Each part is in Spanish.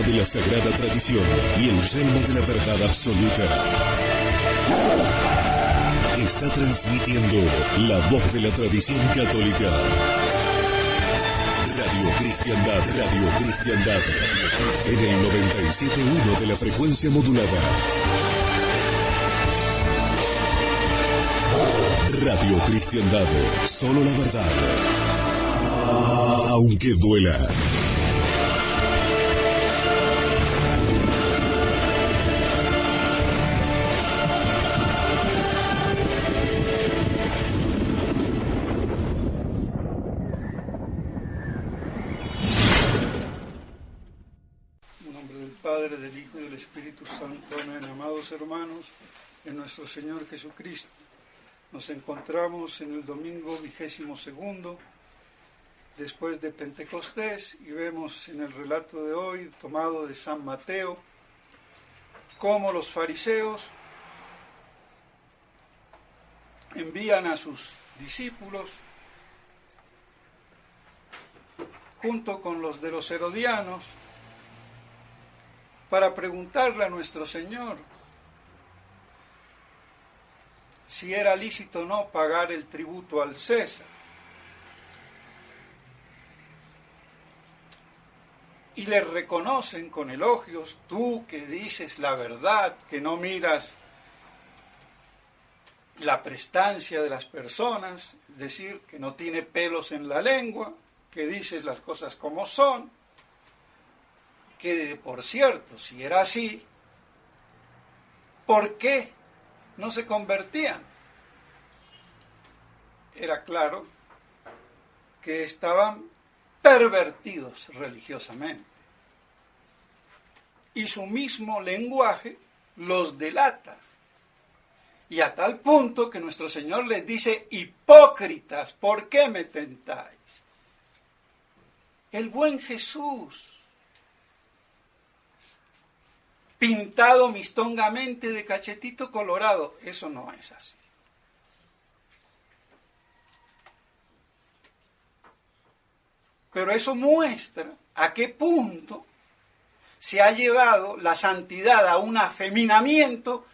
de la sagrada tradición y el yelmo de la verdad absoluta. Está transmitiendo la voz de la tradición católica. Radio Cristiandad. En el 97.1 de la frecuencia modulada. Radio Cristiandad, solo la verdad. Aunque duela. En nombre del Padre, del Hijo y del Espíritu Santo. Amén. Amados hermanos, en nuestro Señor Jesucristo, nos encontramos en el domingo 22º, después de Pentecostés, y vemos en el relato de hoy, tomado de San Mateo, cómo los fariseos envían a sus discípulos, junto con los de los herodianos, para preguntarle a nuestro Señor si era lícito o no pagar el tributo al César. Y le reconocen con elogios: tú que dices la verdad, que no miras la prestancia de las personas, es decir, que no tiene pelos en la lengua, que dices las cosas como son, que por cierto, si era así, ¿por qué no se convertían? Era claro que estaban pervertidos religiosamente. Y su mismo lenguaje los delata. Y a tal punto que nuestro Señor les dice: hipócritas, ¿por qué me tentáis? El buen Jesús, pintado mistongamente de cachetito colorado, eso no es así. Pero eso muestra a qué punto se ha llevado la santidad a un afeminamiento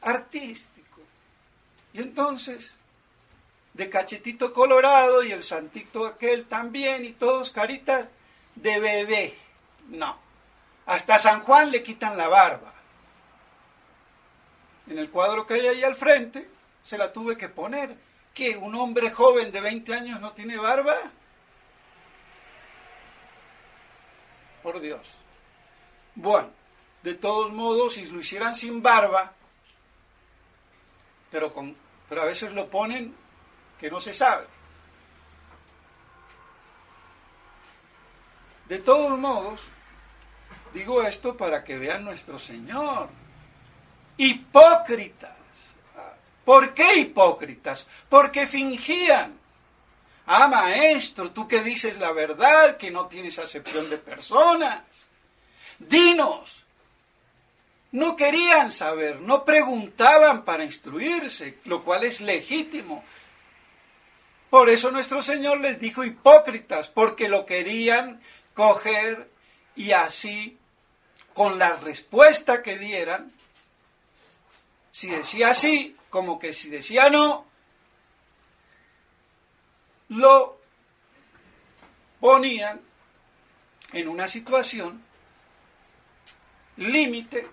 artístico. Y entonces, de cachetito colorado y el santito aquel también, y todos caritas de bebé. No. Hasta San Juan le quitan la barba. En el cuadro que hay ahí al frente, se la tuve que poner. ¿Qué? ¿Un hombre joven de 20 años no tiene barba? Por Dios. Bueno, de todos modos, si lo hicieran sin barba, pero a veces lo ponen que no se sabe. De todos modos, digo esto para que vean nuestro Señor. Hipócritas. ¿Por qué hipócritas? Porque fingían. Ah, maestro, tú que dices la verdad, que no tienes acepción de personas. Dinos. No querían saber, no preguntaban para instruirse, lo cual es legítimo. Por eso nuestro Señor les dijo hipócritas, porque lo querían coger y así, con la respuesta que dieran, si decía sí, como que si decía no, lo ponían en una situación límite,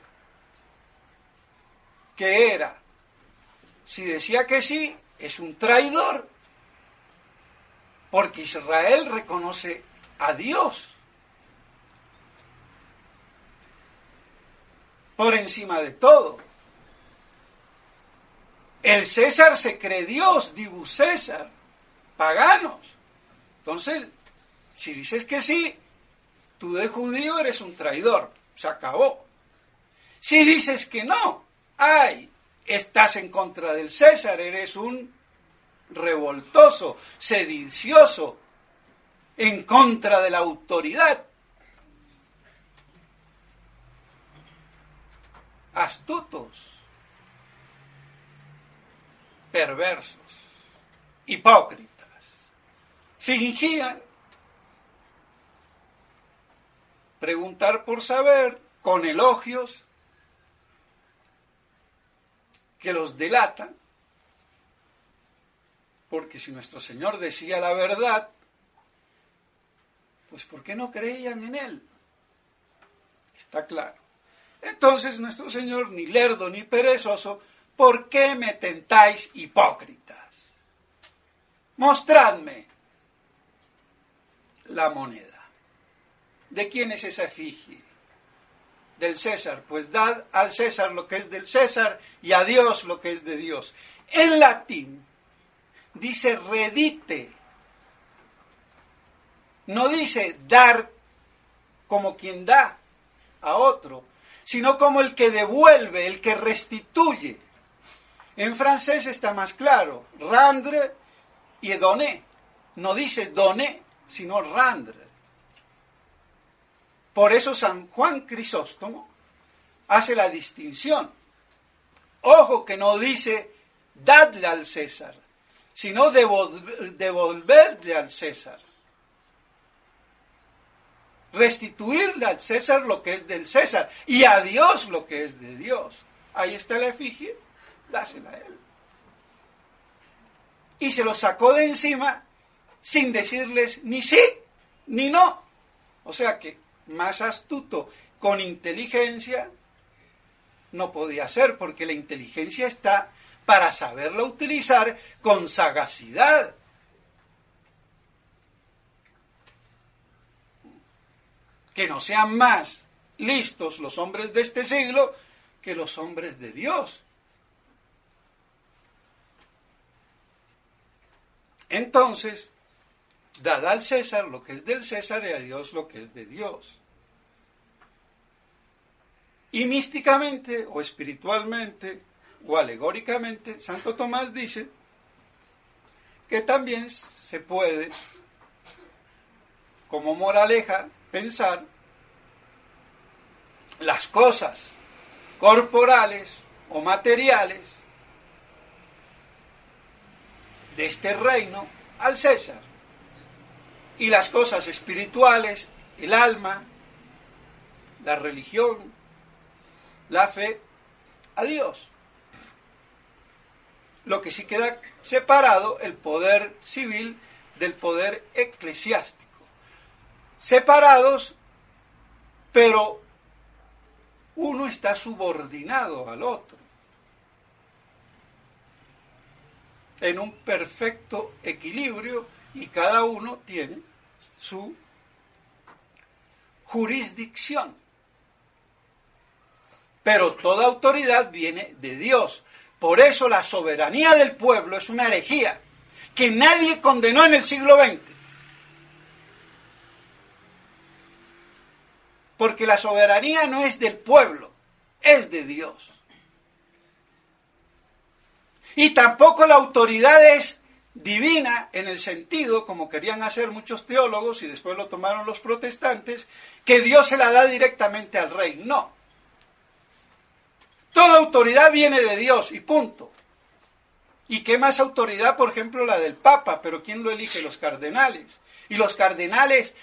que era, si decía que sí, es un traidor, porque Israel reconoce a Dios por encima de todo. El César se cree Dios, Divus César, paganos. Entonces, si dices que sí, tú de judío eres un traidor, se acabó. Si dices que no, ay, estás en contra del César, eres un revoltoso, sedicioso, en contra de la autoridad. Astutos, perversos, hipócritas, fingían preguntar por saber, con elogios que los delatan, porque si nuestro Señor decía la verdad, pues ¿por qué no creían en Él? Está claro. Entonces nuestro Señor, ni lerdo ni perezoso, ¿por qué me tentáis, hipócritas? Mostradme la moneda. ¿De quién es esa efigie? Del César. Pues dad al César lo que es del César y a Dios lo que es de Dios. En latín dice redite. No dice dar como quien da a otro, sino como el que devuelve, el que restituye. En francés está más claro, rendre y donner. No dice donner, sino rendre. Por eso San Juan Crisóstomo hace la distinción. Ojo que no dice dadle al César, sino devolverle al César. Restituirle al César lo que es del César y a Dios lo que es de Dios. Ahí está la efigie, dásela a él. Y se lo sacó de encima sin decirles ni sí ni no. O sea que más astuto, con inteligencia, no podía ser, porque la inteligencia está para saberla utilizar con sagacidad. Que no sean más listos los hombres de este siglo que los hombres de Dios. Entonces, dad al César lo que es del César y a Dios lo que es de Dios. Y místicamente, o espiritualmente, o alegóricamente, Santo Tomás dice que también se puede, como moraleja, pensar las cosas corporales o materiales de este reino al César y las cosas espirituales, el alma, la religión, la fe, a Dios. Lo que sí queda separado, el poder civil del poder eclesiástico. Separados, pero uno está subordinado al otro, en un perfecto equilibrio, y cada uno tiene su jurisdicción. Pero toda autoridad viene de Dios. Por eso la soberanía del pueblo es una herejía que nadie condenó en el siglo XX. Porque la soberanía no es del pueblo, es de Dios. Y tampoco la autoridad es divina en el sentido, como querían hacer muchos teólogos y después lo tomaron los protestantes, que Dios se la da directamente al rey. No. Toda autoridad viene de Dios y punto. ¿Y qué más autoridad? Por ejemplo, la del Papa, pero ¿quién lo elige? Los cardenales. Y los cardenales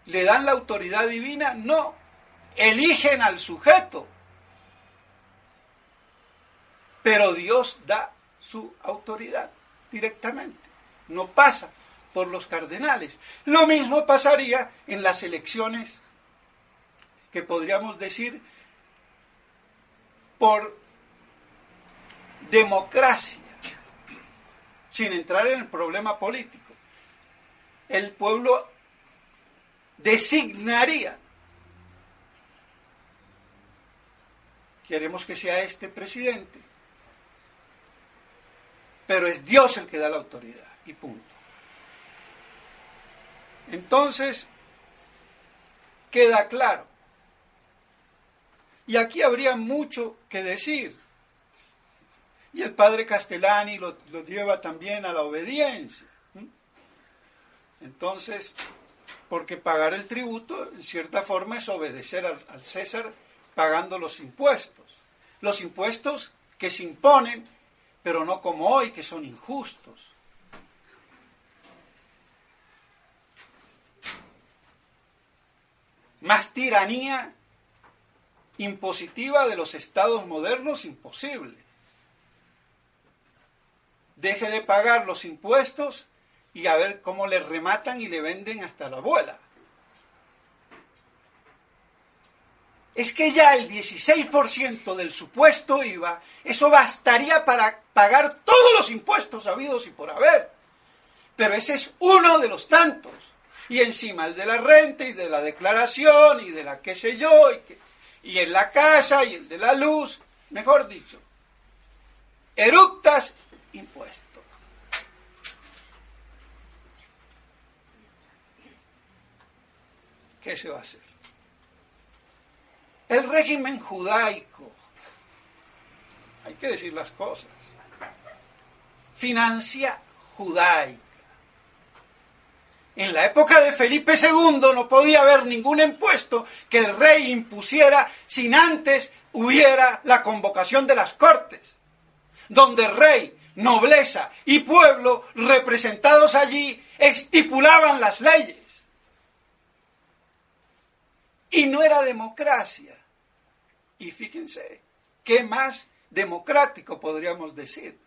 ¿le dan la autoridad divina? No. Eligen al sujeto. Pero Dios da su autoridad directamente. No pasa por los cardenales. Lo mismo pasaría en las elecciones, que podríamos decir por democracia, sin entrar en el problema político. El pueblo designaría, queremos que sea este presidente, pero es Dios el que da la autoridad, y punto. Entonces, queda claro. Y aquí habría mucho que decir. Y el padre Castellani lo lleva también a la obediencia. Entonces, porque pagar el tributo, en cierta forma, es obedecer al César pagando los impuestos. Los impuestos que se imponen, pero no como hoy, que son injustos. más tiranía impositiva de los estados modernos, imposible. Deje de pagar los impuestos y a ver cómo le rematan y le venden hasta la abuela. Es que ya el 16% del supuesto IVA, eso bastaría para pagar todos los impuestos habidos y por haber. Pero ese es uno de los tantos. Y encima el de la renta y de la declaración y de la qué sé yo, y en la casa y el de la luz, mejor dicho, eructas impuestos. ¿Qué se va a hacer? El régimen judaico, hay que decir las cosas, financia judaica. En la época de Felipe II no podía haber ningún impuesto que el rey impusiera sin antes hubiera la convocación de las Cortes, donde rey, nobleza y pueblo representados allí estipulaban las leyes. Y no era democracia. Y fíjense, ¿qué más democrático podríamos decir?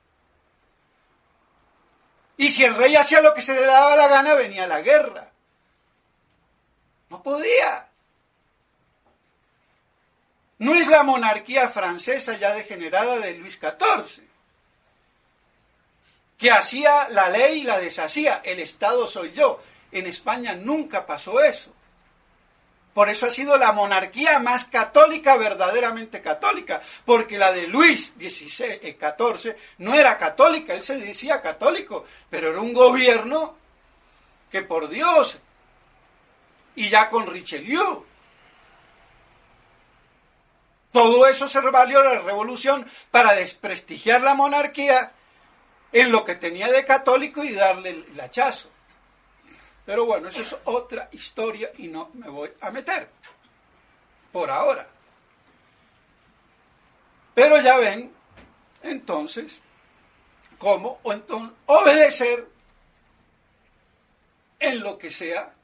Y si el rey hacía lo que se le daba la gana, venía la guerra. No podía. No es la monarquía francesa ya degenerada de Luis XIV, que hacía la ley y la deshacía. El Estado soy yo. En España nunca pasó eso. Por eso ha sido la monarquía más católica, verdaderamente católica, porque la de Luis XIV no era católica, él se decía católico, pero era un gobierno que por Dios, y ya con Richelieu, todo eso se valió la revolución para desprestigiar la monarquía en lo que tenía de católico y darle el hachazo. Pero bueno, eso es otra historia y no me voy a meter por ahora. Pero ya ven, entonces, cómo obedecer en lo que sea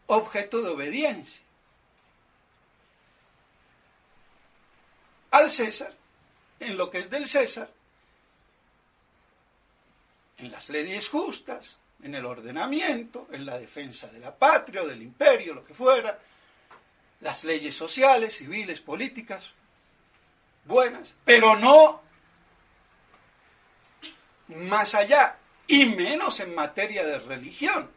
objeto de obediencia. Al César, en lo que es del César, en las leyes justas, en el ordenamiento, en la defensa de la patria o del imperio, lo que fuera, las leyes sociales, civiles, políticas, buenas, pero no más allá, y menos en materia de religión,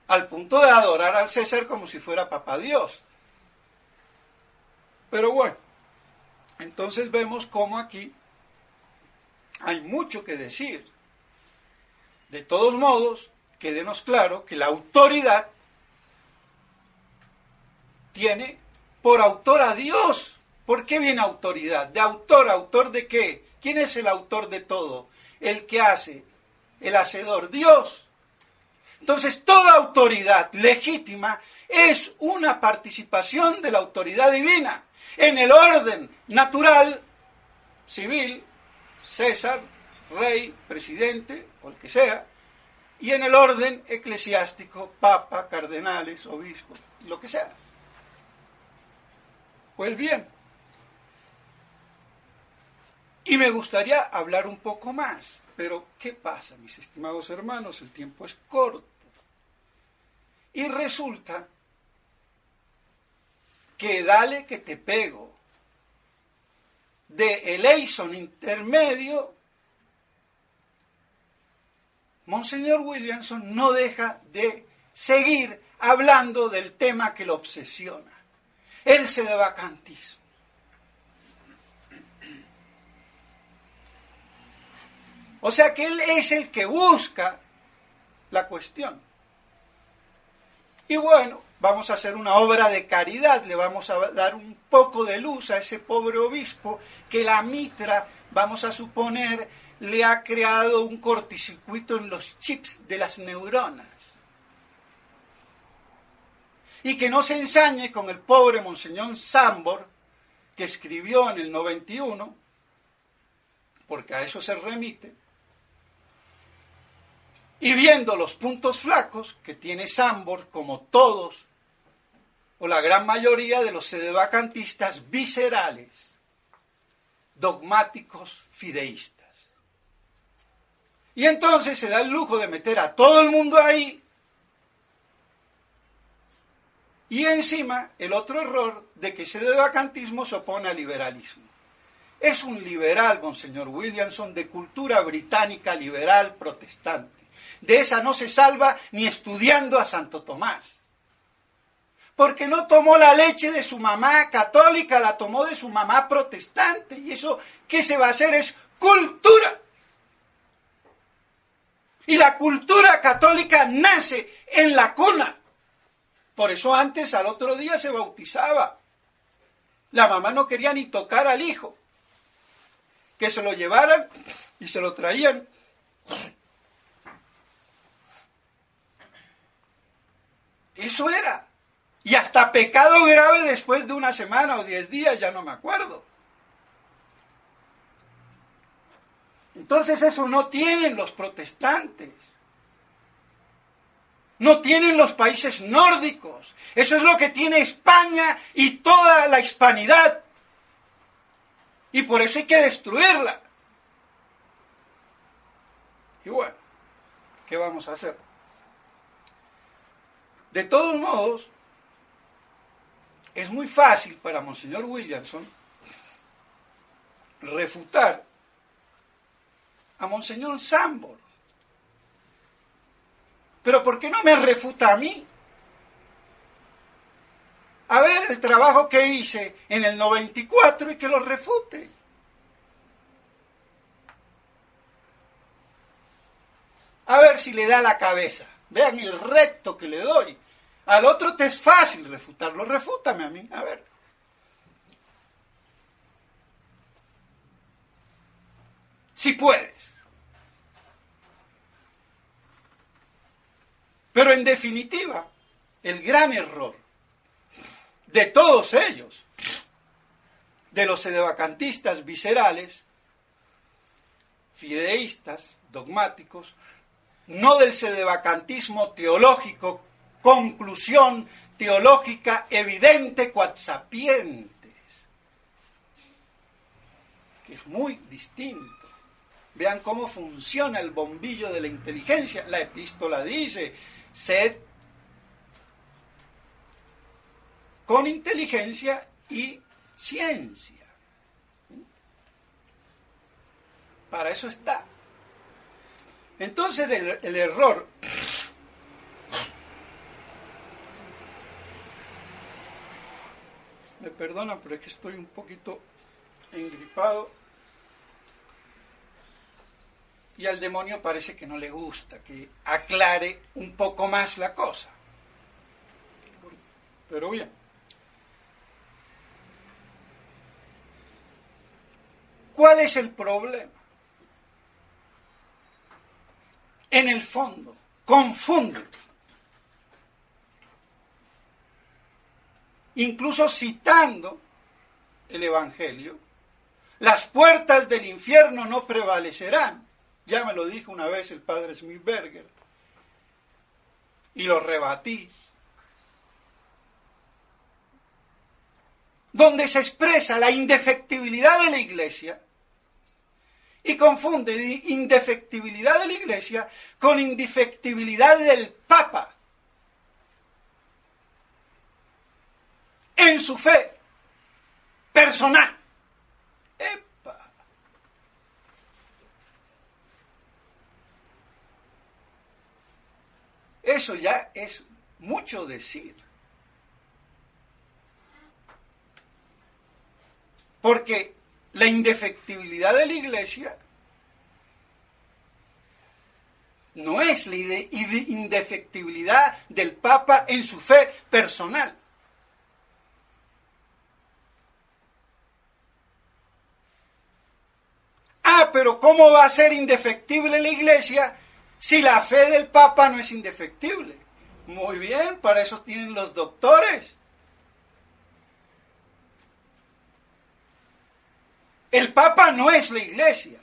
al punto de adorar al César como si fuera papá Dios. Pero bueno, entonces vemos cómo aquí hay mucho que decir. De todos modos, quédenos claro que la autoridad tiene por autor a Dios. ¿Por qué viene autoridad? ¿De autor? ¿Autor de qué? ¿Quién es el autor de todo? El que hace, el hacedor, Dios. Entonces, toda autoridad legítima es una participación de la autoridad divina. En el orden natural, civil, César, rey, presidente, o el que sea, y en el orden eclesiástico, papa, cardenales, obispos, lo que sea. Pues bien, y me gustaría hablar un poco más, pero ¿qué pasa, mis estimados hermanos? El tiempo es corto. Y resulta que dale que te pego de eleison intermedio, Monseñor Williamson no deja de seguir hablando del tema que lo obsesiona, el sedevacantismo. O sea que él es el que busca la cuestión. Y bueno, vamos a hacer una obra de caridad, le vamos a dar un poco de luz a ese pobre obispo que la mitra, vamos a suponer, le ha creado un cortocircuito en los chips de las neuronas. Y que no se ensañe con el pobre Monseñor Sambor, que escribió en el 91, porque a eso se remite, y viendo los puntos flacos que tiene Sambor, como todos, o la gran mayoría de los sedevacantistas viscerales, dogmáticos, fideístas. Y entonces se da el lujo de meter a todo el mundo ahí. Y encima, el otro error de que sedevacantismo se opone al liberalismo. Es un liberal, Monseñor Williamson, de cultura británica liberal protestante. De esa no se salva ni estudiando a Santo Tomás. Porque no tomó la leche de su mamá católica, la tomó de su mamá protestante. Y eso, ¿qué se va a hacer? Es cultura. Y la cultura católica nace en la cuna. Por eso antes, al otro día, se bautizaba. La mamá no quería ni tocar al hijo. Que se lo llevaran y se lo traían. Eso era. Y hasta pecado grave después de una semana o 10 días, ya no me acuerdo. Entonces eso no tienen los protestantes. No tienen los países nórdicos. Eso es lo que tiene España y toda la hispanidad. Y por eso hay que destruirla. Y bueno, ¿qué vamos a hacer? De todos modos, es muy fácil para Monseñor Williamson refutar a Monseñor Sambor. Pero ¿por qué no me refuta a mí? A ver el trabajo que hice en el 94 y que lo refute. A ver si le da la cabeza. Vean el recto que le doy. Al otro te es fácil refutarlo. Refútame a mí, a ver. Si puedes. Pero en definitiva, el gran error de todos ellos, de los sedevacantistas viscerales, fideístas, dogmáticos, no del sedevacantismo teológico, conclusión teológica evidente, quod sapientes, que es muy distinto. Vean cómo funciona el bombillo de la inteligencia. La epístola dice, sed con inteligencia y ciencia. Para eso está. Entonces el error me perdonan, pero es que estoy un poquito engripado y al demonio parece que no le gusta que aclare un poco más la cosa. Pero bien. ¿Cuál es el problema? En el fondo, confunde. Incluso citando el Evangelio, las puertas del infierno no prevalecerán. Ya me lo dijo una vez el padre Smithberger. Y lo rebatí. Donde se expresa la indefectibilidad de la Iglesia y confunde indefectibilidad de la Iglesia con indefectibilidad del Papa en su fe personal. ¡Epa! Eso ya es mucho decir. Porque la indefectibilidad de la Iglesia no es la indefectibilidad del Papa en su fe personal. Ah, pero ¿cómo va a ser indefectible la Iglesia si la fe del Papa no es indefectible? Muy bien, para eso tienen los doctores. El Papa no es la Iglesia.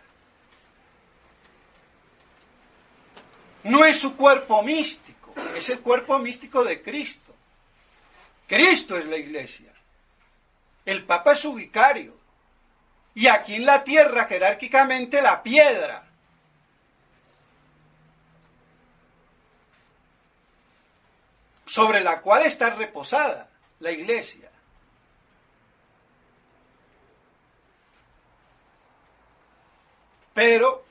no es su cuerpo místico, es el cuerpo místico de Cristo. Cristo es la iglesia. El Papa es su vicario. Y aquí en la tierra, jerárquicamente, la piedra. Sobre la cual está reposada la iglesia. Pero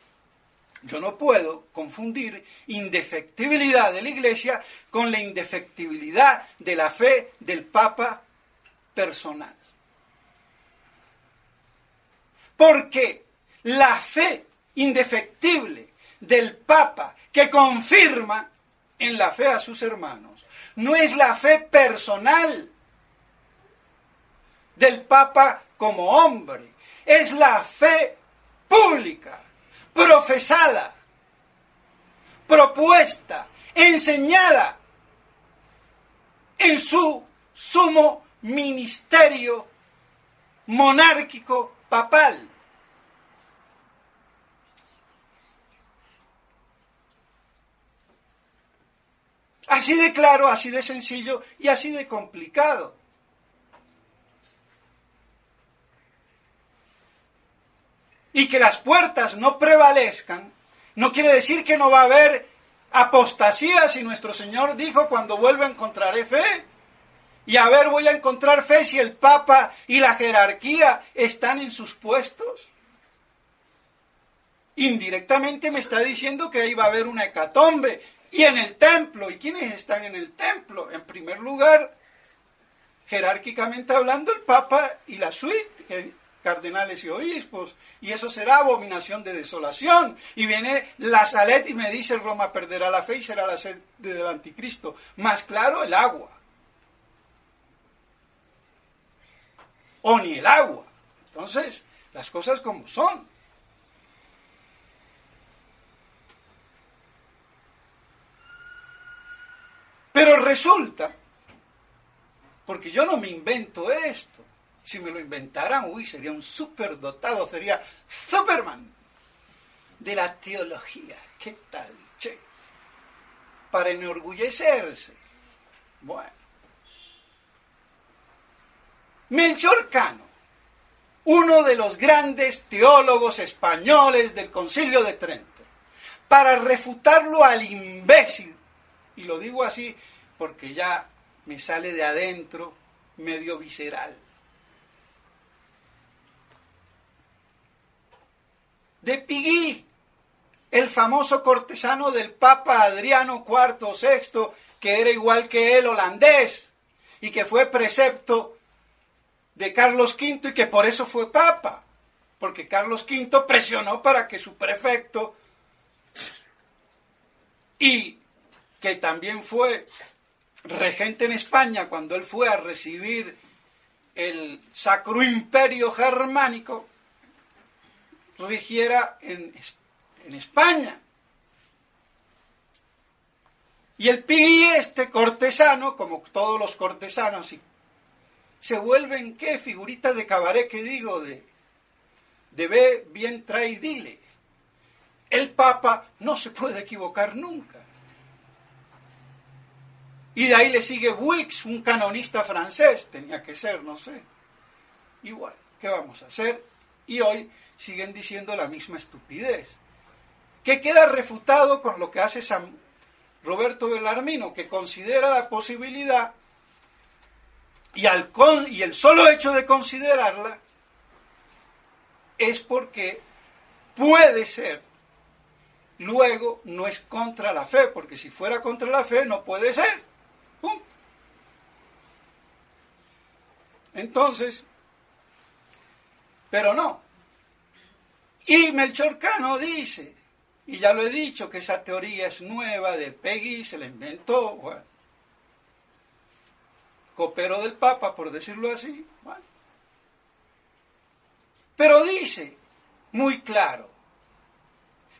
yo no puedo confundir indefectibilidad de la iglesia con la indefectibilidad de la fe del Papa personal. Porque la fe indefectible del Papa que confirma en la fe a sus hermanos no es la fe personal del Papa como hombre, es la fe pública, profesada, propuesta, enseñada en su sumo ministerio monárquico papal. Así de claro, así de sencillo y así de complicado. Y que las puertas no prevalezcan, no quiere decir que no va a haber apostasía, si nuestro Señor dijo, cuando vuelva encontraré fe. Y a ver, voy a encontrar fe si el Papa y la jerarquía están en sus puestos. Indirectamente me está diciendo que ahí va a haber una hecatombe. Y en el templo, ¿y quiénes están en el templo? En primer lugar, jerárquicamente hablando, el Papa y la suite, cardenales y obispos, y eso será abominación de desolación. Y viene la Salet y me dice, Roma perderá la fe y será la sed del anticristo. Más claro, el agua. O ni el agua. Entonces, las cosas como son. Pero resulta, porque yo no me invento esto, si me lo inventaran, sería un superdotado, sería Superman de la teología. ¿Qué tal, che? Para enorgullecerse. Bueno. Melchor Cano, uno de los grandes teólogos españoles del Concilio de Trento, para refutarlo al imbécil, y lo digo así porque ya me sale de adentro, medio visceral, de Piguí, el famoso cortesano del Papa Adriano IV o VI, que era igual que él, holandés, y que fue precepto de Carlos V y que por eso fue Papa, porque Carlos V presionó para que su prefecto, y que también fue regente en España cuando él fue a recibir el Sacro Imperio Germánico, rigiera en España. Y el Pigui, este cortesano, como todos los cortesanos, se vuelven, ¿qué? Figuritas de cabaret, que digo, de ve, bien, trae y dile. El Papa no se puede equivocar nunca. Y de ahí le sigue Buix, un canonista francés, tenía que ser, no sé. Igual, ¿qué vamos a hacer? Y hoy siguen diciendo la misma estupidez, que queda refutado con lo que hace San Roberto Bellarmino, que considera la posibilidad, y el solo hecho de considerarla es porque puede ser. Luego no es contra la fe, porque si fuera contra la fe no puede ser. ¡Pum! Entonces, pero no. Y Melchor Cano dice, y ya lo he dicho, que esa teoría es nueva de Peggy, se la inventó, bueno, copero del Papa, por decirlo así, bueno. Pero dice muy claro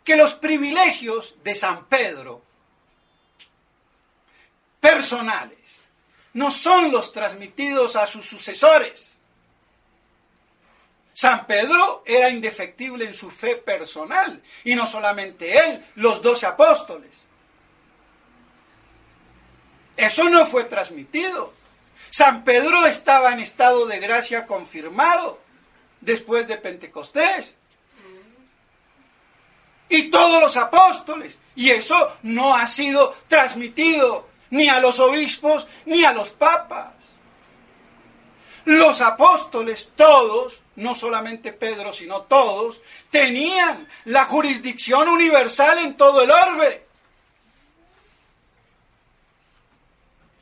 que los privilegios de San Pedro personales no son los transmitidos a sus sucesores. San Pedro era indefectible en su fe personal, y no solamente él, los 12 apóstoles. Eso no fue transmitido. San Pedro estaba en estado de gracia confirmado después de Pentecostés. Y todos los apóstoles. Y eso no ha sido transmitido ni a los obispos ni a los papas. Los apóstoles, todos, no solamente Pedro, sino todos, tenían la jurisdicción universal en todo el orbe.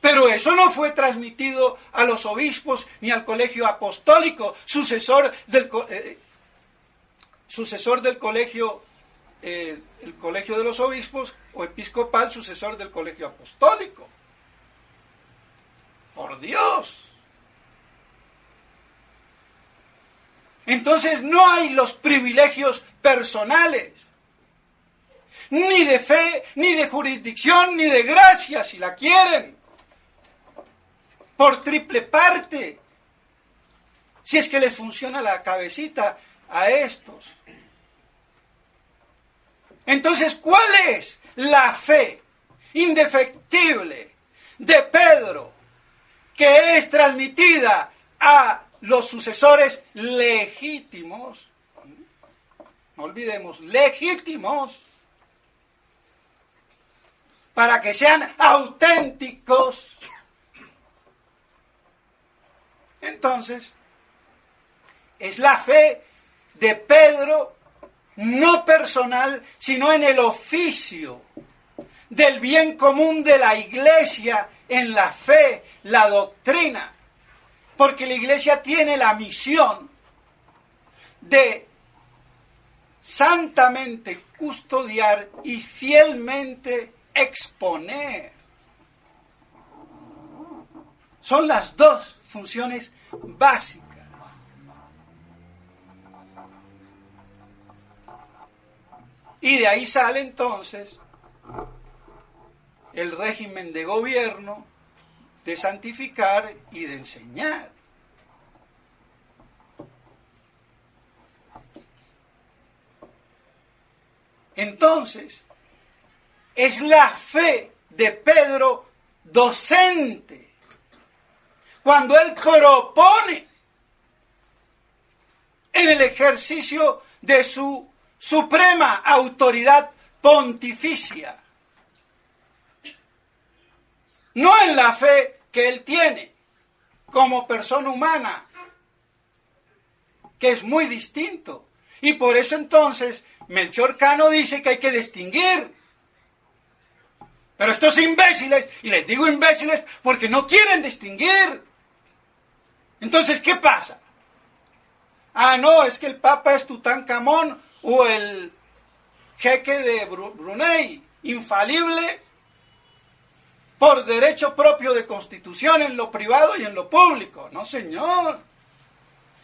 Pero eso no fue transmitido a los obispos ni al colegio apostólico, sucesor del colegio, el colegio de los obispos, o episcopal, sucesor del colegio apostólico. Por Dios. Entonces no hay los privilegios personales, ni de fe, ni de jurisdicción, ni de gracia, si la quieren, por triple parte, si es que les funciona la cabecita a estos. Entonces, ¿cuál es la fe indefectible de Pedro que es transmitida a los sucesores legítimos? No olvidemos, legítimos, para que sean auténticos. Entonces, es la fe de Pedro, no personal, sino en el oficio del bien común de la Iglesia, en la fe, la doctrina. Porque la Iglesia tiene la misión de santamente custodiar y fielmente exponer. Son las dos funciones básicas. Y de ahí sale entonces el régimen de gobierno, de santificar y de enseñar. Entonces, es la fe de Pedro docente, cuando él propone en el ejercicio de su suprema autoridad pontificia, no en la fe que él tiene como persona humana, que es muy distinto. Y por eso entonces Melchor Cano dice que hay que distinguir. Pero estos imbéciles, y les digo imbéciles porque no quieren distinguir. Entonces, ¿qué pasa? Ah, no, es que el Papa es Tutankamón o el jeque de Brunei, infalible por derecho propio de constitución en lo privado y en lo público. No, señor.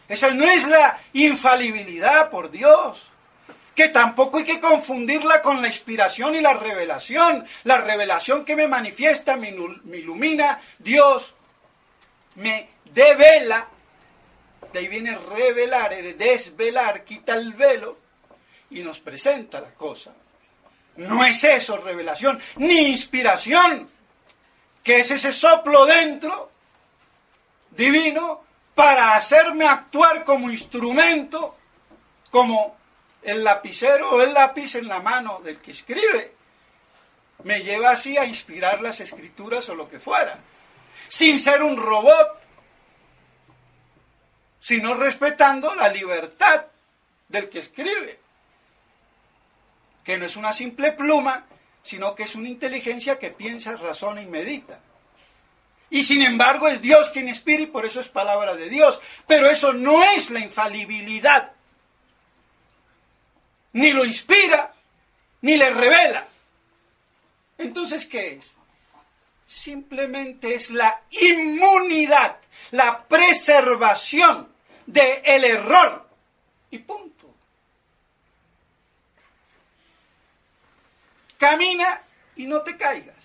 Esa no es la infalibilidad, por Dios. Que tampoco hay que confundirla con la inspiración y la revelación. La revelación que me manifiesta, me ilumina, Dios me devela. De ahí viene revelar, de desvelar, quita el velo y nos presenta la cosa. No es eso revelación, ni inspiración, que es ese soplo dentro, divino, para hacerme actuar como instrumento, como el lapicero o el lápiz en la mano del que escribe. Me lleva así a inspirar las escrituras o lo que fuera, sin ser un robot, sino respetando la libertad del que escribe, que no es una simple pluma, sino que es una inteligencia que piensa, razona y medita. Y sin embargo es Dios quien inspira y por eso es palabra de Dios. Pero eso no es la infalibilidad. Ni lo inspira, ni le revela. Entonces, ¿qué es? Simplemente es la inmunidad, la preservación del error. Y punto. Camina y no te caigas.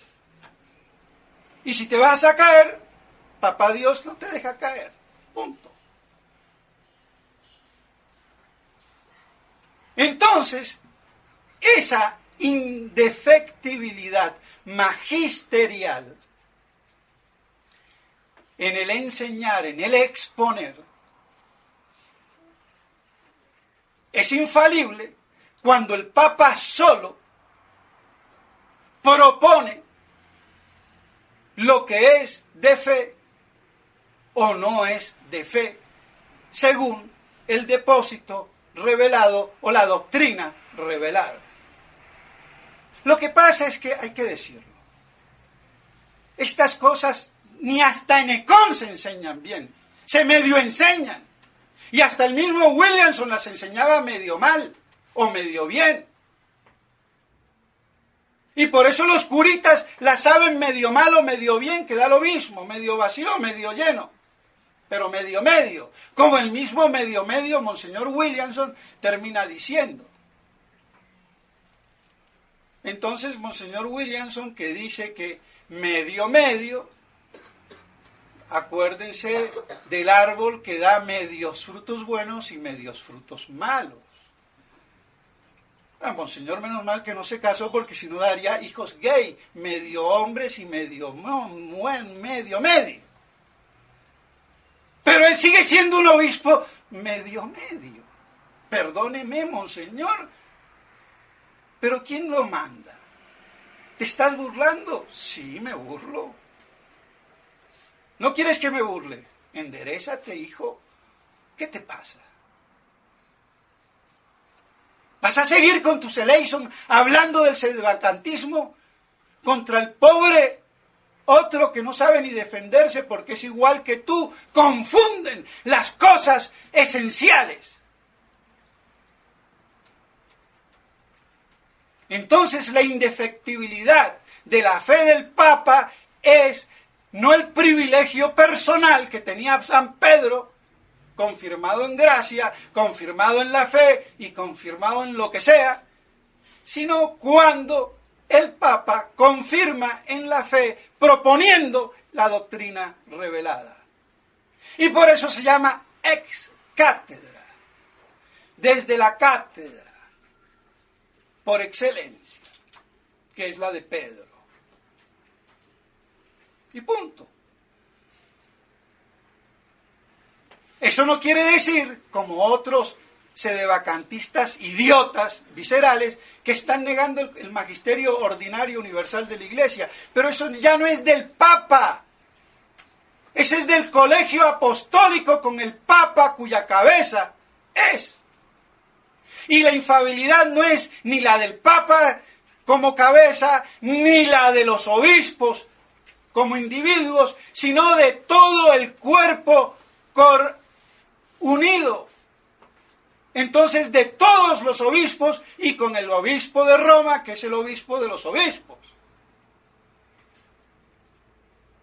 Y si te vas a caer, papá Dios no te deja caer. Punto. Entonces, esa indefectibilidad magisterial en el enseñar, en el exponer, es infalible cuando el Papa solo propone lo que es de fe o no es de fe, según el depósito revelado o la doctrina revelada. Lo que pasa es que hay que decirlo. Estas cosas ni hasta en Econ se enseñan bien, se medio enseñan. Y hasta el mismo Williamson las enseñaba medio mal o medio bien. Y por eso los curitas las saben medio mal o medio bien, que da lo mismo, medio vacío, medio lleno, pero medio medio, como el mismo medio medio Monseñor Williamson termina diciendo. Entonces Monseñor Williamson, que dice que medio medio, acuérdense del árbol que da medios frutos buenos y medios frutos malos. Monseñor, menos mal que no se casó, porque si no daría hijos gay, medio hombres y medio medio. Pero él sigue siendo un obispo medio medio. Perdóneme, Monseñor, pero ¿quién lo manda? ¿Te estás burlando? Sí, me burlo. ¿No quieres que me burle? Enderézate, hijo. ¿Qué te pasa? ¿Vas a seguir con tu Eleison hablando del sedevacantismo contra el pobre otro que no sabe ni defenderse porque es igual que tú? Confunden las cosas esenciales. Entonces la indefectibilidad de la fe del Papa es no el privilegio personal que tenía San Pedro, confirmado en gracia, confirmado en la fe y confirmado en lo que sea, sino cuando el Papa confirma en la fe proponiendo la doctrina revelada. Y por eso se llama ex cátedra, desde la cátedra, por excelencia, que es la de Pedro. Y punto. Eso no quiere decir, como otros sedevacantistas idiotas, viscerales, que están negando el magisterio ordinario universal de la Iglesia. Pero eso ya no es del Papa. Ese es del colegio apostólico con el Papa cuya cabeza es. Y la infalibilidad no es ni la del Papa como cabeza, ni la de los obispos como individuos, sino de todo el cuerpo unido. Entonces, de todos los obispos y con el obispo de Roma, que es el obispo de los obispos.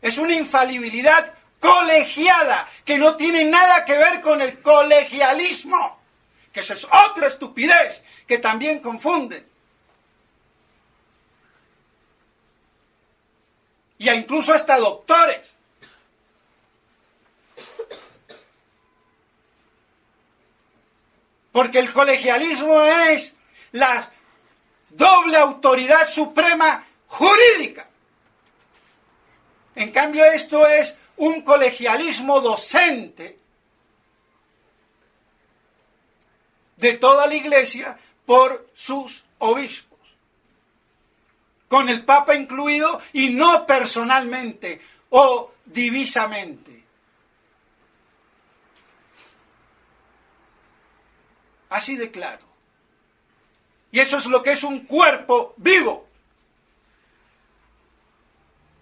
Es una infalibilidad colegiada, que no tiene nada que ver con el colegialismo, que eso es otra estupidez que también confunden. Y incluso hasta doctores. Porque el colegialismo es la doble autoridad suprema jurídica. En cambio, esto es un colegialismo docente de toda la Iglesia por sus obispos, con el Papa incluido, y no personalmente o divisamente. Así de claro. Y eso es lo que es un cuerpo vivo.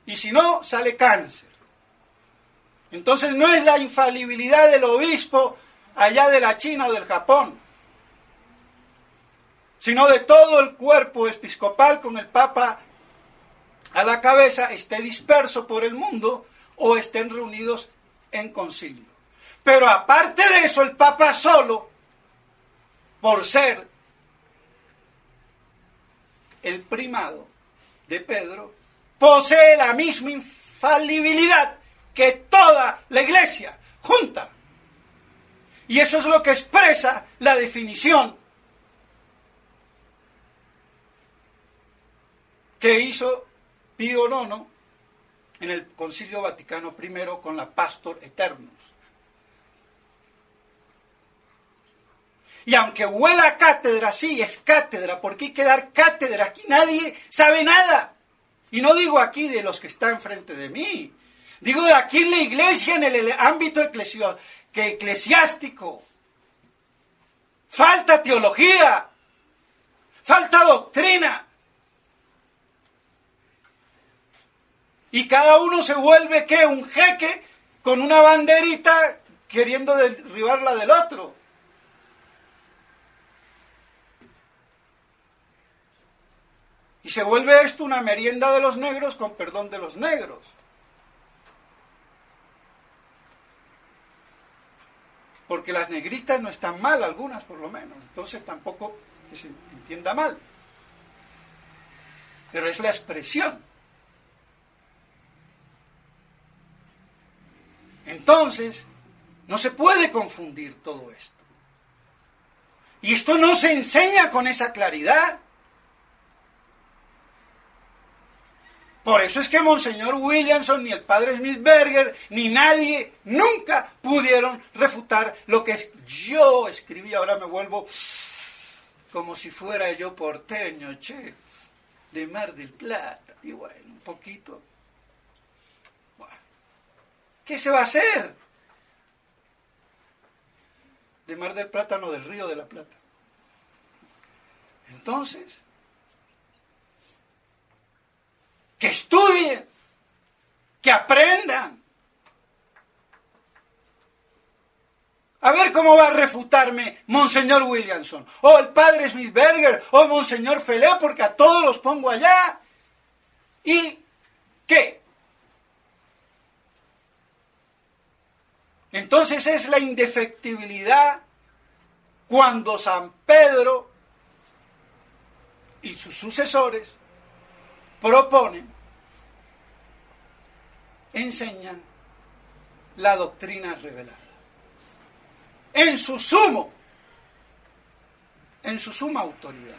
Y si no, sale cáncer. Entonces no es la infalibilidad del obispo allá de la China o del Japón, sino de todo el cuerpo episcopal con el Papa a la cabeza, esté disperso por el mundo o estén reunidos en concilio. Pero aparte de eso, el Papa solo, por ser el primado de Pedro, posee la misma infalibilidad que toda la Iglesia junta. Y eso es lo que expresa la definición que hizo Pío IX, en el Concilio Vaticano I con la Pastor Eternus. Y aunque huela a cátedra, sí, es cátedra, porque hay que dar cátedra. Aquí nadie sabe nada. Y no digo aquí de los que están enfrente de mí. Digo de aquí en la iglesia, en el ámbito eclesiástico. Falta teología. Falta doctrina. Y cada uno se vuelve, ¿qué? Un jeque con una banderita queriendo derribarla del otro. Y se vuelve esto una merienda de los negros con perdón de los negros. Porque las negritas no están mal, algunas por lo menos. Entonces tampoco que se entienda mal. Pero es la expresión. Entonces, no se puede confundir todo esto. Y esto no se enseña con esa claridad. Por eso es que Monseñor Williamson, ni el padre Smithberger, ni nadie, nunca pudieron refutar lo que yo escribí. Ahora me vuelvo como si fuera yo porteño, de Mar del Plata. Y bueno, un poquito. Bueno, ¿qué se va a hacer? De Mar del Plata, no, del Río de la Plata. Entonces, que estudien, que aprendan. A ver cómo va a refutarme Monseñor Williamson, o el padre Smithberger, o Monseñor Felé, porque a todos los pongo allá. ¿Y qué? Entonces es la indefectibilidad cuando San Pedro y sus sucesores proponen, enseñan la doctrina revelada. En su suma autoridad.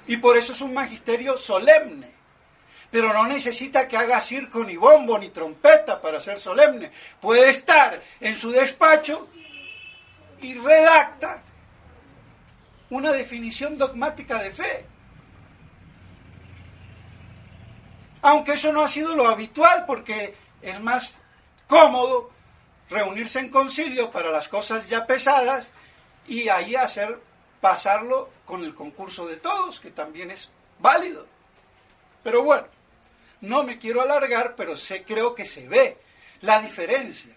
Y por eso es un magisterio solemne. Pero no necesita que haga circo, ni bombo, ni trompeta para ser solemne. Puede estar en su despacho y redacta una definición dogmática de fe. Aunque eso no ha sido lo habitual, porque es más cómodo reunirse en concilio para las cosas ya pesadas y ahí pasarlo con el concurso de todos, que también es válido. Pero bueno, no me quiero alargar, pero creo que se ve la diferencia.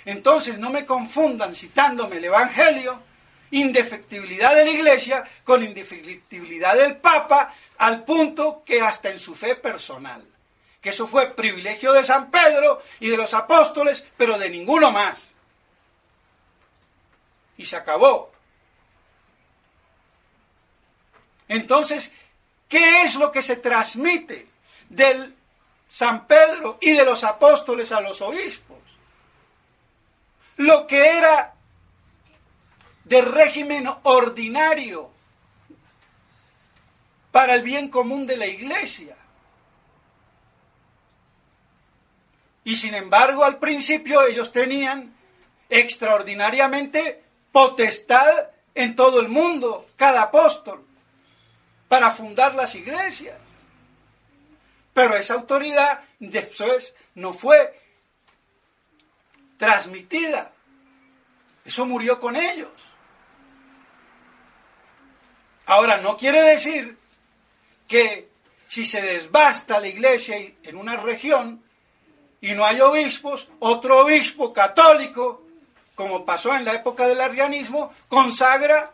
Entonces no me confundan citándome el Evangelio, indefectibilidad de la Iglesia con indefectibilidad del Papa, al punto que hasta en su fe personal, que eso fue privilegio de San Pedro y de los apóstoles, pero de ninguno más. Y se acabó. Entonces, ¿qué es lo que se transmite del San Pedro y de los apóstoles a los obispos? Lo que era de régimen ordinario para el bien común de la Iglesia. Y sin embargo, al principio ellos tenían extraordinariamente potestad en todo el mundo, cada apóstol, para fundar las iglesias. Pero esa autoridad después no fue transmitida. Eso murió con ellos. Ahora, no quiere decir que si se desbasta la iglesia en una región y no hay obispos, otro obispo católico, como pasó en la época del arrianismo, consagra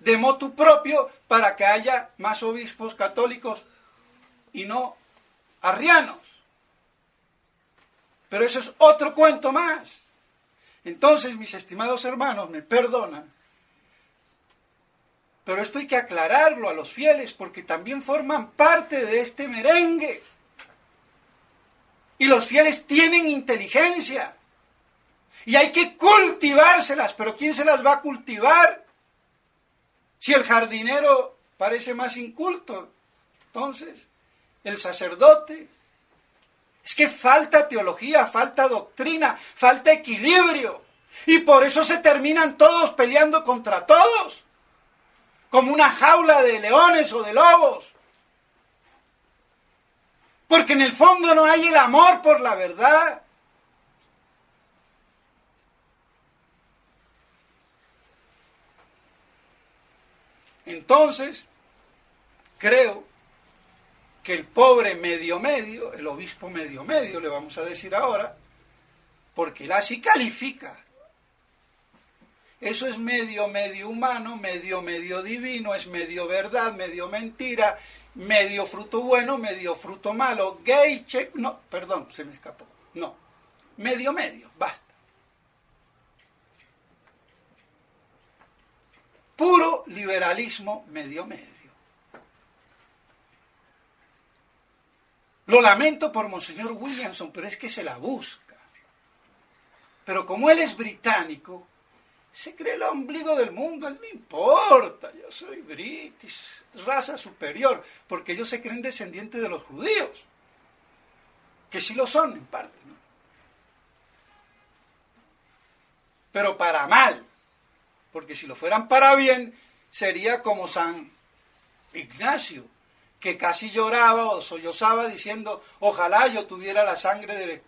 de motu propio para que haya más obispos católicos y no arrianos. Pero eso es otro cuento más. Entonces, mis estimados hermanos, me perdonan, pero esto hay que aclararlo a los fieles porque también forman parte de este merengue. Y los fieles tienen inteligencia. Y hay que cultivárselas, pero ¿quién se las va a cultivar? Si el jardinero parece más inculto Entonces, el sacerdote, es que falta teología, falta doctrina, falta equilibrio. Y por eso se terminan todos peleando contra todos, como una jaula de leones o de lobos. Porque en el fondo no hay el amor por la verdad. Entonces, creo que el pobre medio, el obispo medio, le vamos a decir ahora, porque él así califica. Eso es medio humano, medio divino, es medio verdad, medio mentira, medio fruto bueno, medio fruto malo, gay, check, no, perdón, se me escapó, no, medio, basta. Puro liberalismo medio. Lo lamento por Monseñor Williamson, pero es que se la busca. Pero como él es británico, se cree el ombligo del mundo, a él no importa, yo soy british, raza superior, porque ellos se creen descendientes de los judíos, que sí lo son en parte, ¿no? Pero para mal, porque si lo fueran para bien, sería como San Ignacio, que casi lloraba o sollozaba diciendo, ojalá yo tuviera la sangre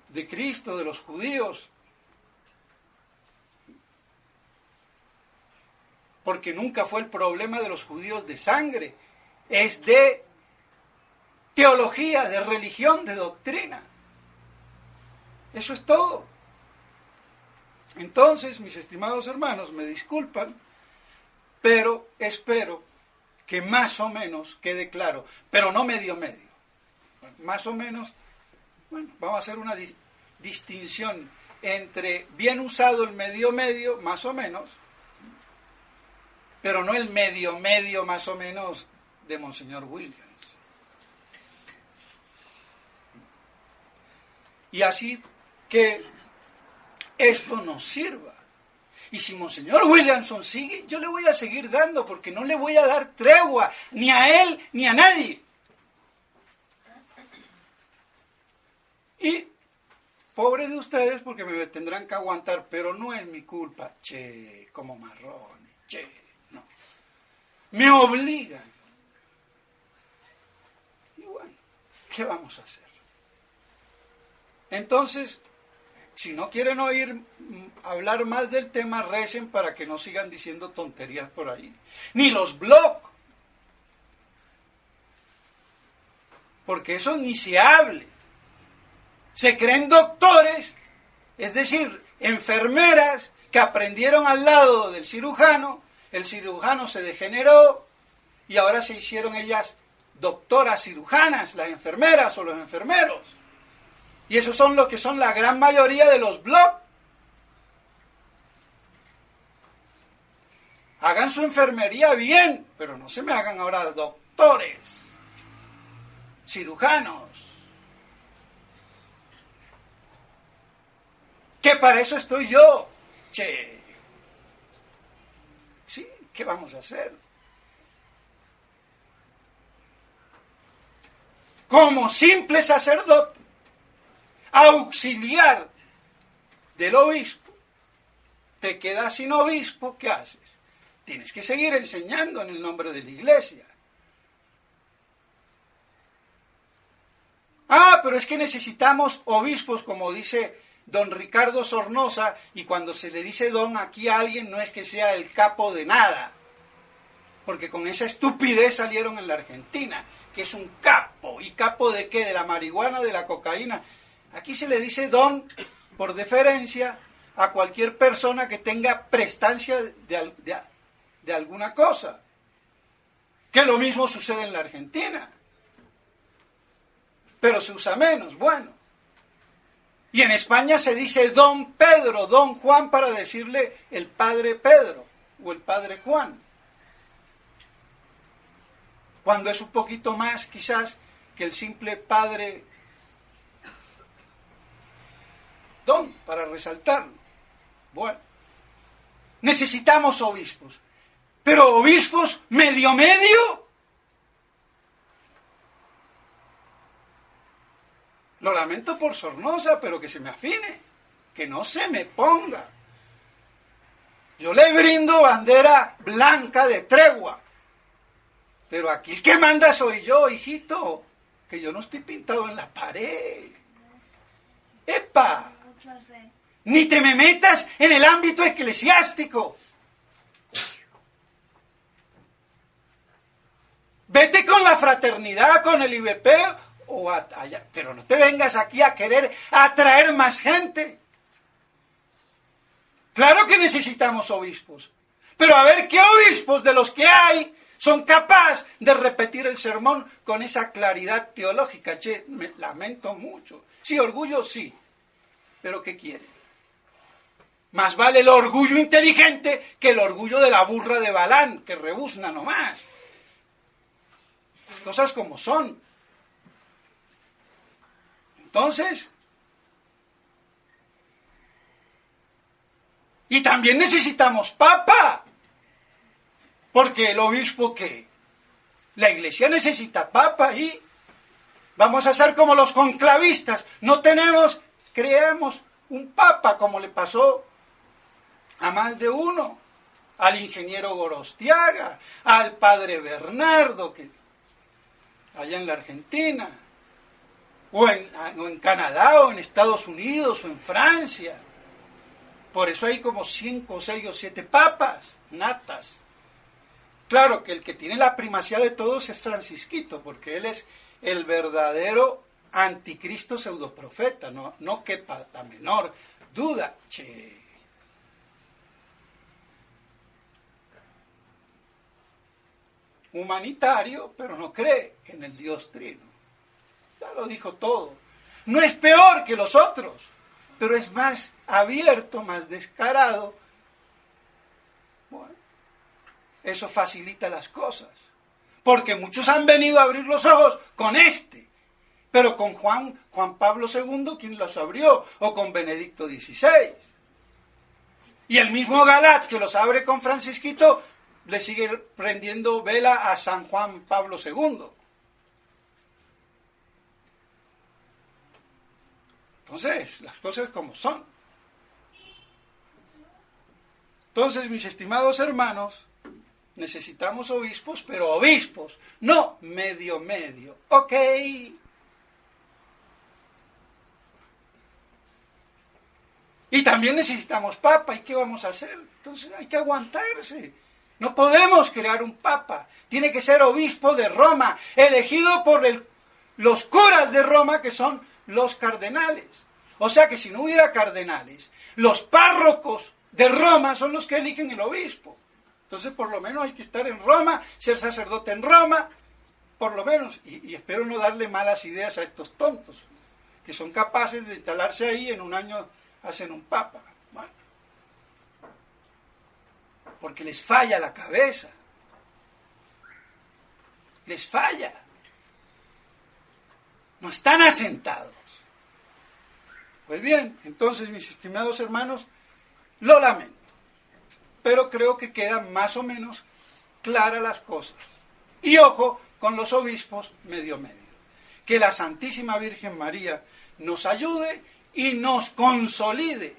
de Cristo, de los judíos, porque nunca fue el problema de los judíos de sangre, es de teología, de religión, de doctrina. Eso es todo. Entonces, mis estimados hermanos, me disculpan, pero espero que más o menos quede claro, pero no medio. Más o menos, bueno, vamos a hacer una distinción entre bien usado el medio, más o menos, pero no el medio más o menos de Monseñor Williams. Y así que esto nos sirva. Y si Monseñor Williamson sigue, yo le voy a seguir dando, porque no le voy a dar tregua, ni a él, ni a nadie. Y pobre de ustedes, porque me tendrán que aguantar, pero no es mi culpa, como marrones, no. Me obligan. Y bueno, ¿qué vamos a hacer? Entonces, si no quieren oír hablar más del tema, recen para que no sigan diciendo tonterías por ahí. Ni los blogs. Porque eso ni se hable. Se creen doctores, es decir, enfermeras que aprendieron al lado del cirujano, el cirujano se degeneró y ahora se hicieron ellas doctoras cirujanas, las enfermeras o los enfermeros. Y esos son los que son la gran mayoría de los blogs. Hagan su enfermería bien, pero no se me hagan ahora doctores, cirujanos. Que para eso estoy yo. Sí, ¿qué vamos a hacer? Como simple sacerdote, auxiliar del obispo, te quedas sin obispo, ¿qué haces? Tienes que seguir enseñando en el nombre de la iglesia. Pero es que necesitamos obispos, como dice don Ricardo Sornosa, y cuando se le dice don aquí a alguien no es que sea el capo de nada, porque con esa estupidez salieron en la Argentina, que es un capo. ¿Y capo de qué? ¿De la marihuana, de la cocaína? Aquí se le dice don por deferencia a cualquier persona que tenga prestancia de alguna cosa. Que lo mismo sucede en la Argentina. Pero se usa menos, bueno. Y en España se dice don Pedro, don Juan, para decirle el padre Pedro o el padre Juan. Cuando es un poquito más, quizás, que el simple padre don, para resaltarlo. Bueno, necesitamos obispos, pero obispos medio, Lo lamento por Sornosa, pero que se me afine, que no se me ponga. Yo le brindo bandera blanca de tregua, pero aquí el que manda soy yo, hijito, que yo no estoy pintado en la pared. ¡Epa! Ni te me metas en el ámbito eclesiástico. Vete con la fraternidad, con el IBP o allá, pero no te vengas aquí a querer atraer más gente. Claro que necesitamos obispos, pero a ver qué obispos de los que hay son capaces de repetir el sermón con esa claridad teológica. Che, me lamento mucho. Sí, orgullo sí, pero ¿qué quieren? Más vale el orgullo inteligente que el orgullo de la burra de Balán, que rebuzna nomás. Las cosas como son. Entonces, y también necesitamos papa, porque el obispo ¿qué? La iglesia necesita papa y vamos a ser como los conclavistas, no creamos un papa como le pasó a más de uno, al ingeniero Gorostiaga, al padre Bernardo, que allá en la Argentina, o en Canadá, o en Estados Unidos, o en Francia. Por eso hay como 5, 6 o 7 papas natas. Claro que el que tiene la primacía de todos es Francisquito, porque él es el verdadero anticristo pseudoprofeta, no quepa la menor duda. Che. Humanitario, pero no cree en el Dios Trino. Ya lo dijo todo. No es peor que los otros, pero es más abierto, más descarado. Bueno, eso facilita las cosas. Porque muchos han venido a abrir los ojos con este. Pero con Juan Pablo II, ¿quién los abrió? O con Benedicto XVI. Y el mismo Galat que los abre con Francisquito, le sigue prendiendo vela a San Juan Pablo II. Entonces, las cosas como son. Entonces, mis estimados hermanos, necesitamos obispos, pero obispos, no medio. ¿Ok? Y también necesitamos papa. ¿Y qué vamos a hacer? Entonces hay que aguantarse. No podemos crear un papa. Tiene que ser obispo de Roma, elegido por los curas de Roma, que son los cardenales. O sea que si no hubiera cardenales, los párrocos de Roma son los que eligen el obispo. Entonces por lo menos hay que estar en Roma, ser sacerdote en Roma, por lo menos. Y espero no darle malas ideas a estos tontos, que son capaces de instalarse ahí, en un año hacen un papa. Bueno, porque les falla la cabeza. Les falla. No están asentados. Pues bien, entonces, mis estimados hermanos, lo lamento, pero creo que quedan más o menos claras las cosas. Y ojo con los obispos medio. Que la Santísima Virgen María nos ayude y nos consolide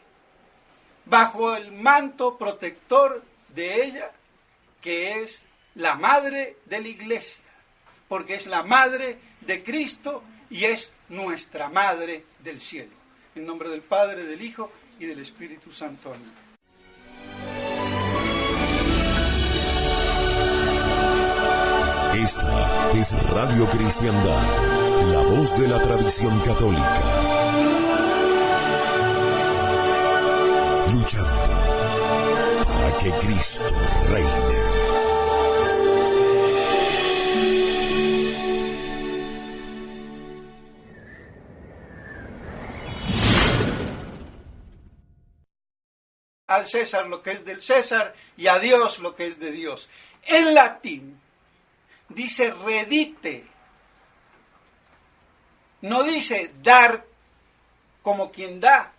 bajo el manto protector de ella, que es la Madre de la Iglesia, porque es la Madre de Cristo y es nuestra Madre del cielo. En nombre del Padre, del Hijo y del Espíritu Santo. Amén. Esta es Radio Cristiandad, la voz de la tradición católica. Luchando para que Cristo reine. Al César lo que es del César y a Dios lo que es de Dios. En latín dice redite. No dice dar como quien da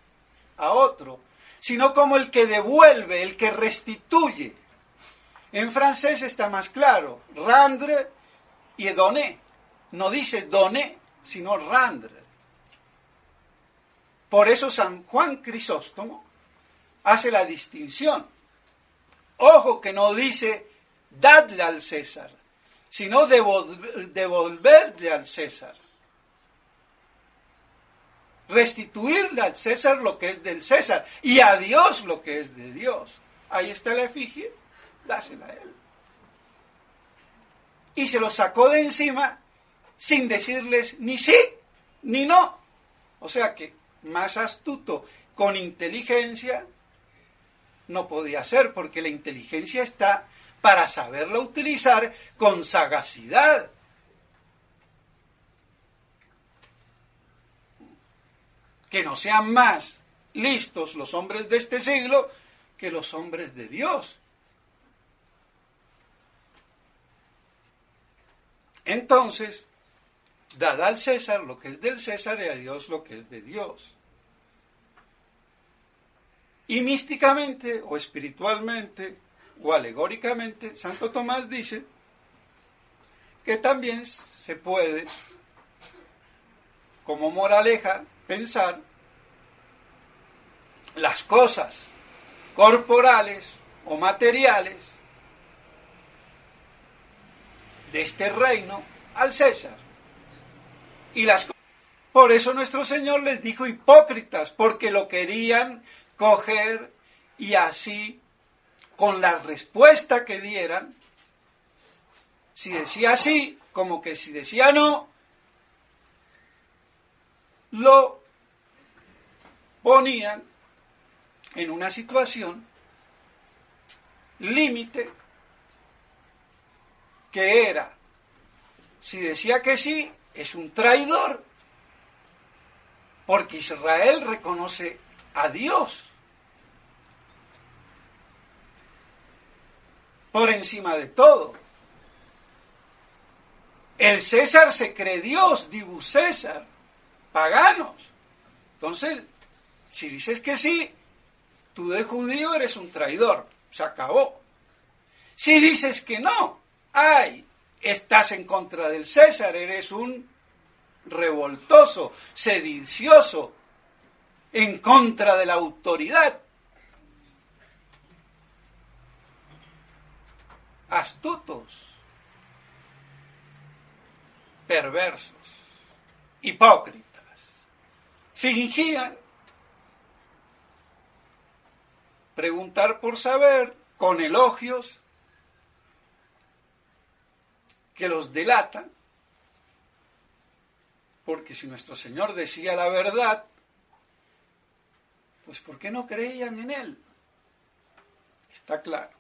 a otro, sino como el que devuelve, el que restituye. En francés está más claro, rendre y donner. No dice donner, sino rendre. Por eso San Juan Crisóstomo hace la distinción. Ojo que no dice dadle al César, sino devolverle al César. Restituirle al César lo que es del César y a Dios lo que es de Dios. Ahí está la efigie, dásela a él. Y se lo sacó de encima sin decirles ni sí ni no. O sea que más astuto, con inteligencia, no podía ser, porque la inteligencia está para saberla utilizar con sagacidad. Que no sean más listos los hombres de este siglo que los hombres de Dios. Entonces, dad al César lo que es del César y a Dios lo que es de Dios. Y místicamente, o espiritualmente, o alegóricamente, Santo Tomás dice que también se puede, como moraleja, pensar las cosas corporales o materiales de este reino al César. Por eso nuestro Señor les dijo hipócritas, porque lo querían coger y así, con la respuesta que dieran, si decía sí, como que si decía no, lo ponían en una situación límite que era, si decía que sí, es un traidor, porque Israel reconoce a Dios por encima de todo. El César se cree Dios, Dibu César, paganos. Entonces, si dices que sí, tú de judío eres un traidor, se acabó. Si dices que no, ay, estás en contra del César, eres un revoltoso, sedicioso, en contra de la autoridad. Astutos, perversos, hipócritas, fingían preguntar por saber con elogios que los delatan, porque si nuestro Señor decía la verdad, pues ¿por qué no creían en Él? Está claro.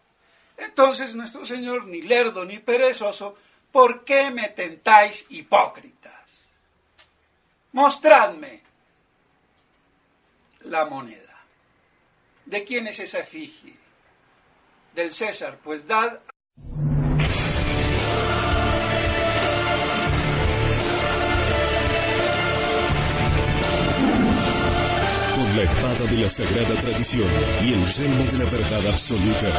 Entonces nuestro Señor, ni lerdo ni perezoso, ¿por qué me tentáis hipócritas? Mostradme la moneda. ¿De quién es esa efigie? Del César, pues dad. Con la espada de la sagrada tradición y el yelmo de la verdad absoluta,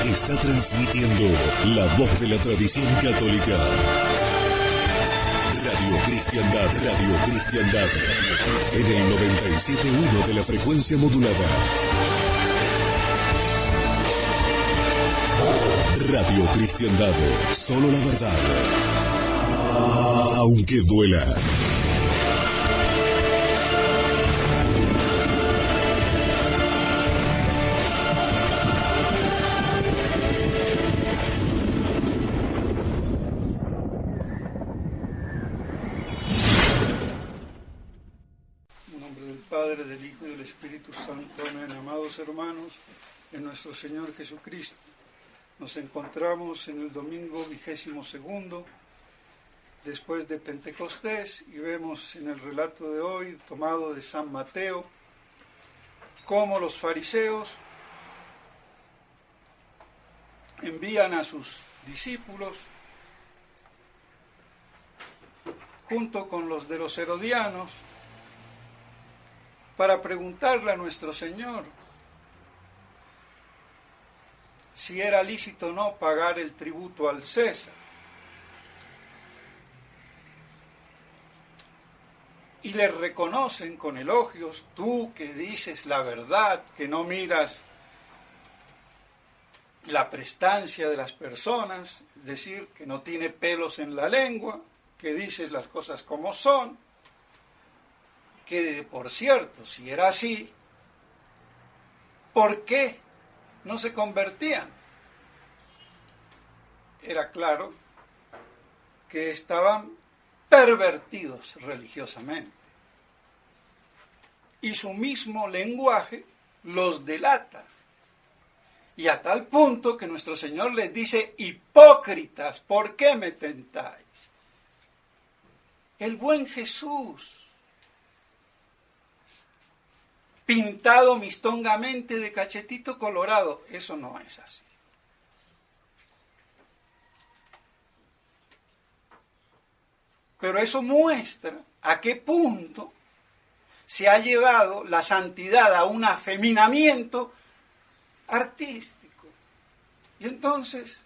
está transmitiendo la voz de la tradición católica. Radio Cristiandad, en el 97.1 de la frecuencia modulada. Radio Cristiandad, solo la verdad, aunque duela. Del Hijo y del Espíritu Santo. Amén. Amados hermanos, en nuestro Señor Jesucristo, nos encontramos en el domingo 22º, después de Pentecostés, y vemos en el relato de hoy, tomado de San Mateo, cómo los fariseos envían a sus discípulos, junto con los de los herodianos, para preguntarle a nuestro Señor si era lícito o no pagar el tributo al César. y le reconocen con elogios, tú que dices la verdad, que no miras la prestancia de las personas, es decir, que no tiene pelos en la lengua, que dices las cosas como son, que por cierto, si era así, ¿por qué no se convertían? Era claro que estaban pervertidos religiosamente. Y su mismo lenguaje los delata. Y a tal punto que nuestro Señor les dice, hipócritas, ¿por qué me tentáis? El buen Jesús, pintado mistongamente de cachetito colorado, eso no es así. Pero eso muestra a qué punto se ha llevado la santidad a un afeminamiento artístico. Y entonces,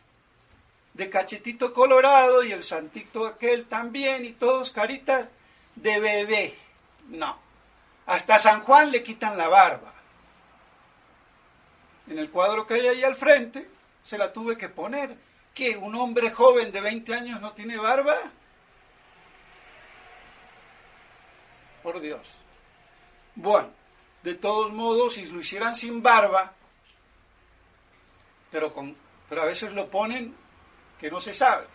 de cachetito colorado y el santito aquel también, y todos caritas de bebé. No. Hasta San Juan le quitan la barba. En el cuadro que hay ahí al frente, se la tuve que poner. ¿Qué? ¿Un hombre joven de 20 años no tiene barba? Por Dios. Bueno, de todos modos, si lo hicieran sin barba, pero a veces lo ponen que no se sabe.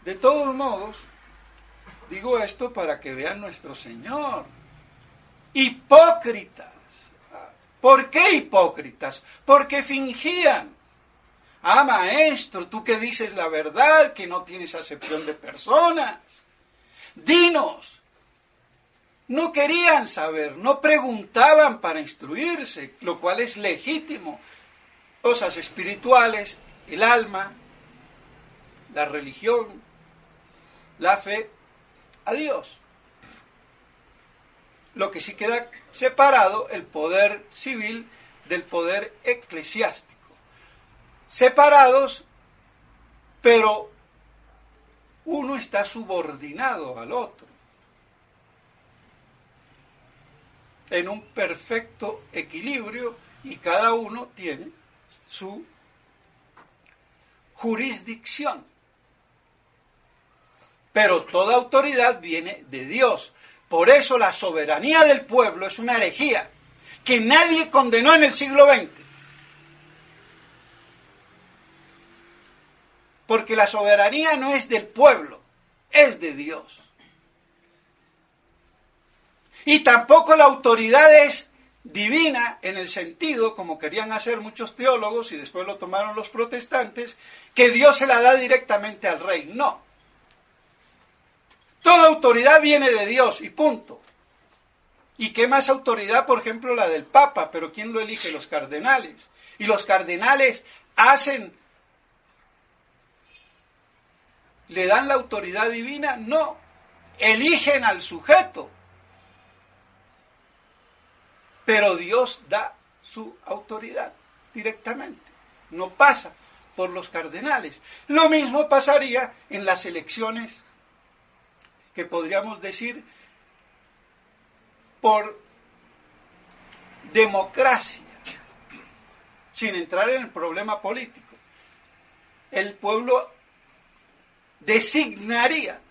De todos modos, digo esto para que vean nuestro Señor. Hipócritas. ¿Por qué hipócritas? Porque fingían. Ah, maestro, tú que dices la verdad, que no tienes acepción de personas. Dinos. No querían saber, no preguntaban para instruirse, lo cual es legítimo. Cosas espirituales, el alma, la religión, la fe a Dios. Lo que sí queda separado, el poder civil del poder eclesiástico. Separados, pero uno está subordinado al otro. En un perfecto equilibrio y cada uno tiene su jurisdicción. Pero toda autoridad viene de Dios. Por eso la soberanía del pueblo es una herejía que nadie condenó en el siglo XX. Porque la soberanía no es del pueblo, es de Dios. Y tampoco la autoridad es divina en el sentido, como querían hacer muchos teólogos y después lo tomaron los protestantes, que Dios se la da directamente al rey. No. Toda autoridad viene de Dios y punto. ¿Y qué más autoridad? Por ejemplo, la del Papa, pero ¿quién lo elige? Los cardenales. Y los cardenales ¿le dan la autoridad divina? No. Eligen al sujeto. Pero Dios da su autoridad directamente. No pasa por los cardenales. Lo mismo pasaría en las elecciones que podríamos decir por democracia, sin entrar en el problema político. El pueblo designaría